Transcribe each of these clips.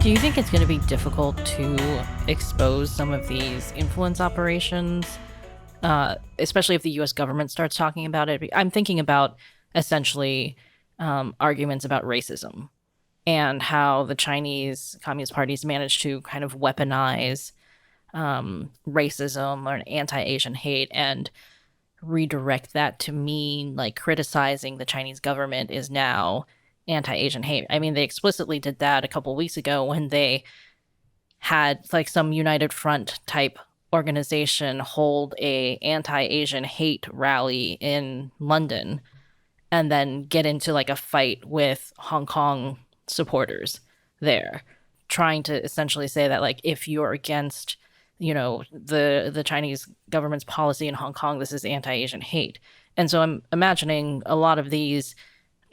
Do you think it's going to be difficult to expose some of these influence operations, especially if the U.S. government starts talking about it? I'm thinking about essentially arguments about racism and how the Chinese Communist parties managed to kind of weaponize racism or anti-Asian hate and redirect that to mean like criticizing the Chinese government is now anti-Asian hate. I mean, they explicitly did that a couple weeks ago when they had like some United Front type organization hold a anti-Asian hate rally in London and then get into like a fight with Hong Kong supporters there, trying to essentially say that like if you're against the Chinese government's policy in Hong Kong, this is anti-Asian hate. And so I'm imagining a lot of these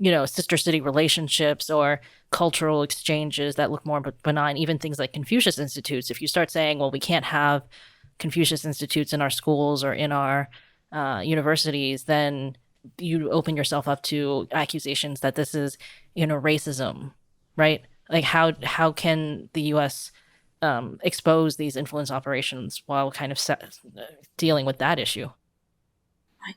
sister city relationships or cultural exchanges that look more benign, even things like Confucius Institutes. If you start saying, well, we can't have Confucius Institutes in our schools or in our universities, then you open yourself up to accusations that this is, racism, right? Like how can the U.S. Expose these influence operations while kind of dealing with that issue?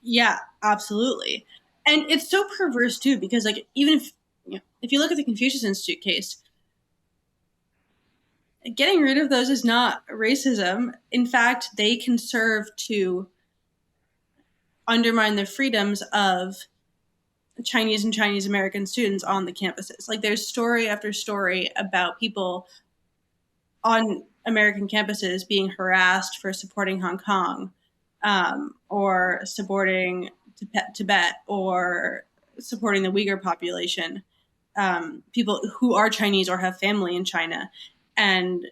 Yeah, absolutely. And it's so perverse too, because like even if you look at the Confucius Institute case, getting rid of those is not racism. In fact, they can serve to undermine the freedoms of Chinese and Chinese American students on the campuses. Like there's story after story about people on American campuses being harassed for supporting Hong Kong, or supporting Tibet, or supporting the Uyghur population, people who are Chinese or have family in China, and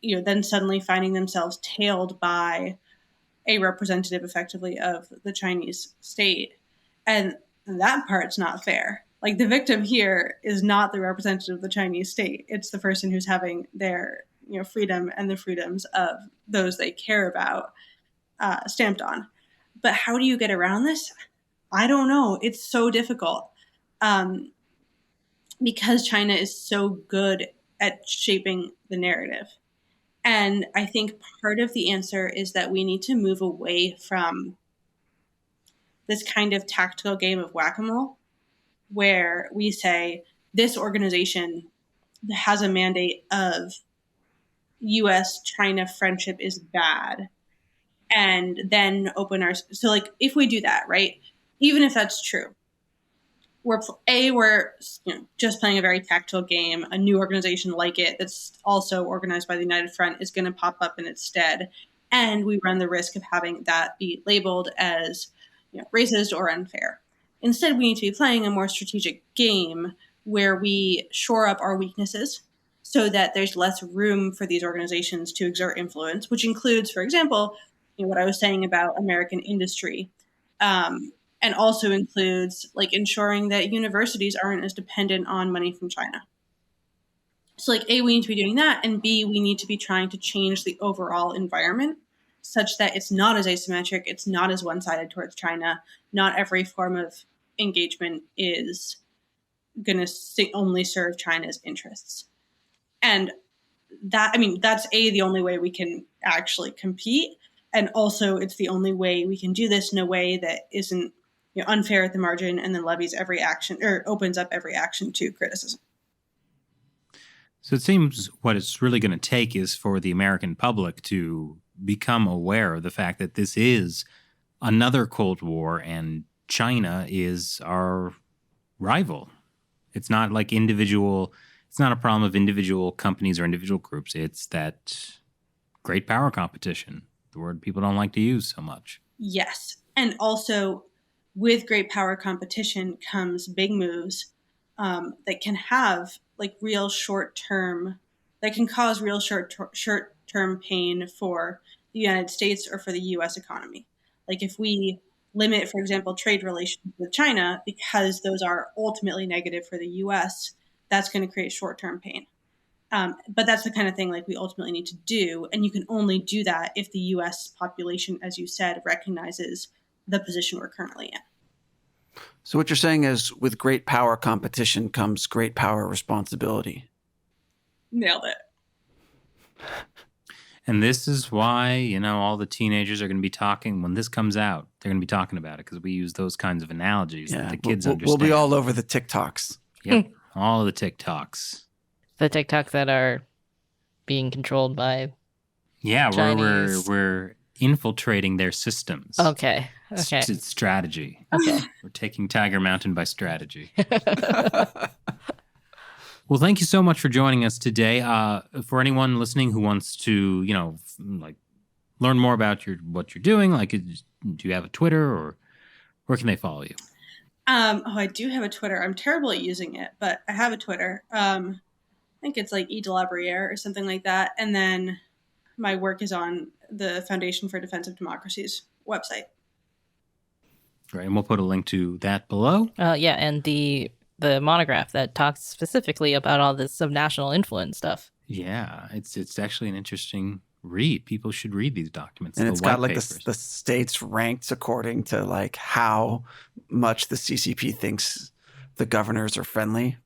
then suddenly finding themselves tailed by a representative, effectively, of the Chinese state, and that part's not fair. Like the victim here is not the representative of the Chinese state; it's the person who's having their freedom and the freedoms of those they care about stamped on. But how do you get around this? I don't know. It's so difficult, because China is so good at shaping the narrative. And I think part of the answer is that we need to move away from this kind of tactical game of whack-a-mole where we say this organization has a mandate of US-China friendship is bad, and then open our... So like if we do that, right, even if that's true, we're just playing a very tactical game. A new organization like it that's also organized by the United Front is going to pop up in its stead, and we run the risk of having that be labeled as racist or unfair. Instead, we need to be playing a more strategic game where we shore up our weaknesses so that there's less room for these organizations to exert influence, which includes, for example, what I was saying about American industry, and also includes like ensuring that universities aren't as dependent on money from China. So like A, we need to be doing that, and B, we need to be trying to change the overall environment such that it's not as asymmetric, it's not as one-sided towards China. Not every form of engagement is going to only serve China's interests. And that's the only way we can actually compete. And also it's the only way we can do this in a way that isn't unfair at the margin and then levies every action or opens up every action to criticism. So it seems what it's really going to take is for the American public to become aware of the fact that this is another Cold War and China is our rival. It's not like it's not a problem of individual companies or individual groups. It's that great power competition, the word people don't like to use so much. Yes. And also with great power competition comes big moves that can have like real short-term, that can cause real short-term pain for the United States or for the U.S. economy. Like if we limit, for example, trade relations with China because those are ultimately negative for the U.S., that's going to create short-term pain. But that's the kind of thing like we ultimately need to do. And you can only do that if the U.S. population, as you said, recognizes the position we're currently in. So what you're saying is with great power competition comes great power responsibility. Nailed it. And this is why, all the teenagers are going to be talking when this comes out. They're going to be talking about it because we use those kinds of analogies that the kids understand. We'll be all over the TikToks. Yep, all of the TikToks. The TikToks that are being controlled by Chinese. we're infiltrating their systems. Okay. It's strategy. Okay. We're taking Tiger Mountain by strategy. Well, thank you so much for joining us today. For anyone listening who wants to, learn more about what you're doing, do you have a Twitter, or where can they follow you? I do have a Twitter. I'm terrible at using it, but I have a Twitter. I think it's like @edelabriere or something like that. And then my work is on the Foundation for Defense of Democracy's website. Great, and we'll put a link to that below. And the monograph that talks specifically about all this subnational influence stuff. Yeah, it's actually an interesting read. People should read these documents. And it's got the states ranked according to how much the CCP thinks the governors are friendly.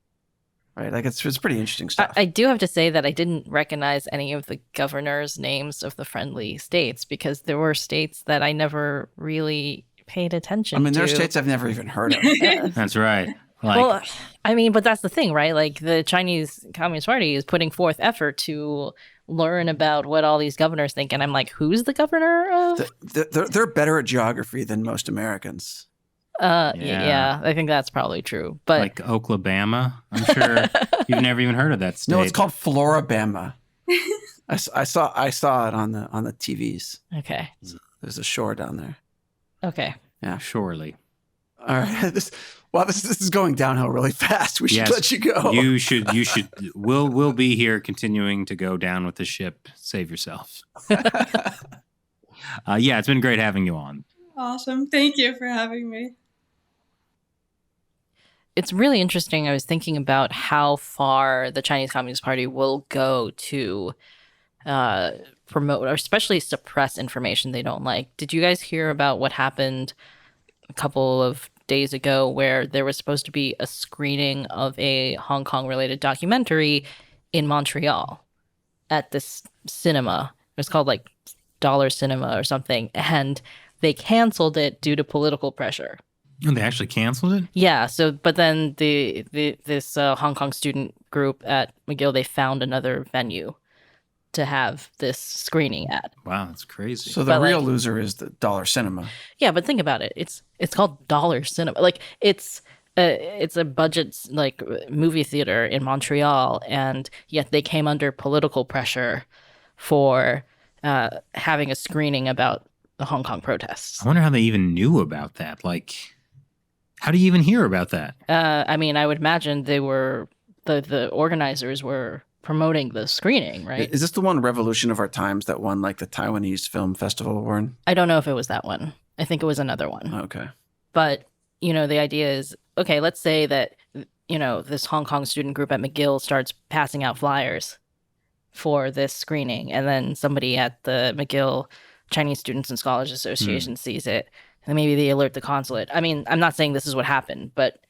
Right? It's pretty interesting stuff. I do have to say that I didn't recognize any of the governors' names of the friendly states because there were states that I never really paid attention to. There are states I've never even heard of. That's right. But that's the thing, right? The Chinese Communist Party is putting forth effort to learn about what all these governors think. And I'm like, who's the governor of? They're better at geography than most Americans. Yeah, I think that's probably true. But like Oklahoma, I'm sure you've never even heard of that state. No, it's called Florabama. I saw it on the TVs. Okay. There's a shore down there. Okay. Yeah, surely. All right. This is going downhill really fast. We should let you go. You should. We'll be here continuing to go down with the ship. Save yourself. It's been great having you on. Awesome. Thank you for having me. It's really interesting. I was thinking about how far the Chinese Communist Party will go to promote or especially suppress information they don't like. Did you guys hear about what happened a couple of days ago where there was supposed to be a screening of a Hong Kong related documentary in Montreal at this cinema? It was called Dollar Cinema or something, and they canceled it due to political pressure. And they actually canceled it? Yeah. So, but then this Hong Kong student group at McGill, they found another venue to have this screening at. Wow, that's crazy. So the real loser is the Dollar Cinema. Yeah, but think about it. It's called Dollar Cinema. It's a budget movie theater in Montreal, and yet they came under political pressure for having a screening about the Hong Kong protests. I wonder how they even knew about that. How do you even hear about that? I would imagine they were the organizers were promoting the screening, right? Is this the one Revolution of Our Times that won the Taiwanese Film Festival award? I don't know if it was that one. I think it was another one. Okay. But, the idea is, okay, let's say that, this Hong Kong student group at McGill starts passing out flyers for this screening, and then somebody at the McGill Chinese Students and Scholars Association sees it, and maybe they alert the consulate. I'm not saying this is what happened, but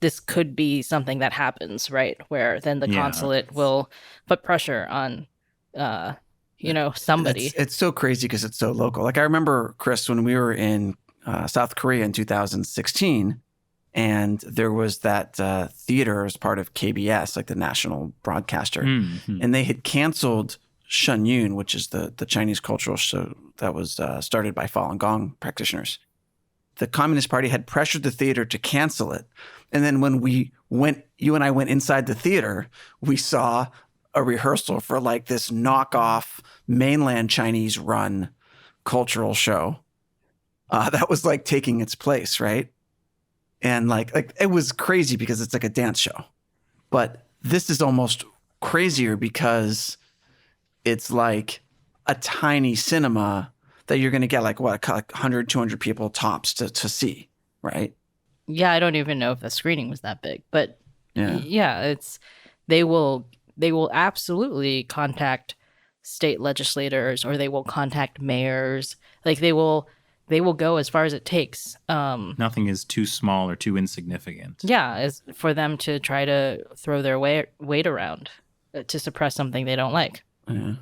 this could be something that happens, right? Where then the consulate will put pressure on, somebody. It's so crazy because it's so local. I remember, Chris, when we were in South Korea in 2016, and there was that theater as part of KBS, the national broadcaster, and they had canceled Shenyun, which is the Chinese cultural show that was started by Falun Gong practitioners. The Communist Party had pressured the theater to cancel it. And then when you and I went inside the theater, we saw a rehearsal for this knockoff mainland Chinese run cultural show that was taking its place, right? And it was crazy because it's a dance show. But this is almost crazier because it's a tiny cinema that you're going to get 100, 200 people tops to see, right? Yeah, I don't even know if the screening was that big, but yeah, they will absolutely contact state legislators, or they will contact mayors. They will go as far as it takes. Nothing is too small or too insignificant. Yeah, for them to try to throw their weight around. to suppress something they don't like. Yeah.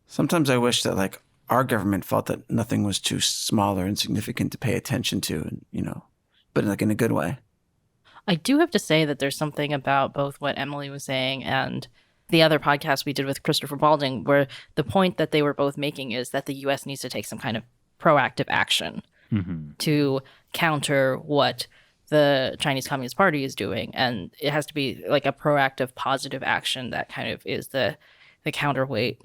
Sometimes I wish that like our government felt that nothing was too small or insignificant to pay attention to, and but like in a good way. I do have to say that there's something about both what Emily was saying and the other podcast we did with Christopher Balding, where the point that they were both making is that the U.S. needs to take some kind of proactive action to counter what the Chinese Communist Party is doing. And it has to be like a proactive, positive action that kind of is the counterweight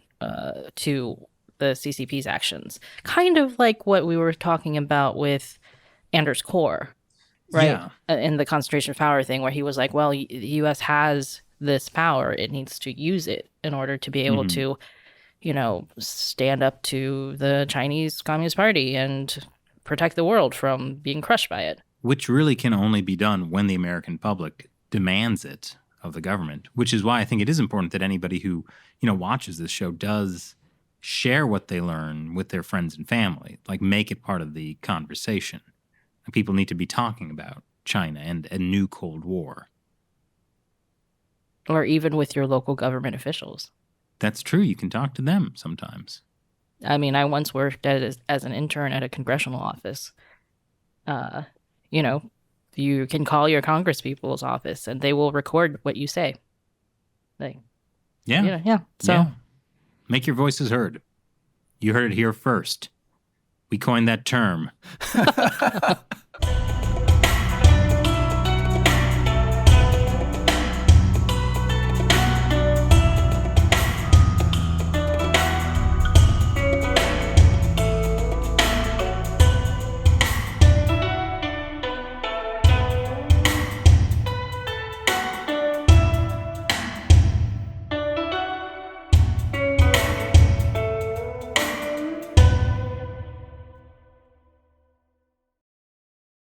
to the CCP's actions. Kind of like what we were talking about with Anders Corr, right? Yeah. In the concentration of power thing, where he was like, well, the U.S. has this power. It needs to use it in order to be able to, stand up to the Chinese Communist Party and protect the world from being crushed by it. Which really can only be done when the American public demands it of the government, which is why I think it is important that anybody who, watches this show does share what they learn with their friends and family, like make it part of the conversation. People need to be talking about China and a new Cold War. Or even with your local government officials. That's true. You can talk to them sometimes. I mean, I once worked as an intern at a congressional office. You can call your congresspeople's office and they will record what you say. Yeah. So make your voices heard. You heard it here first. We coined that term.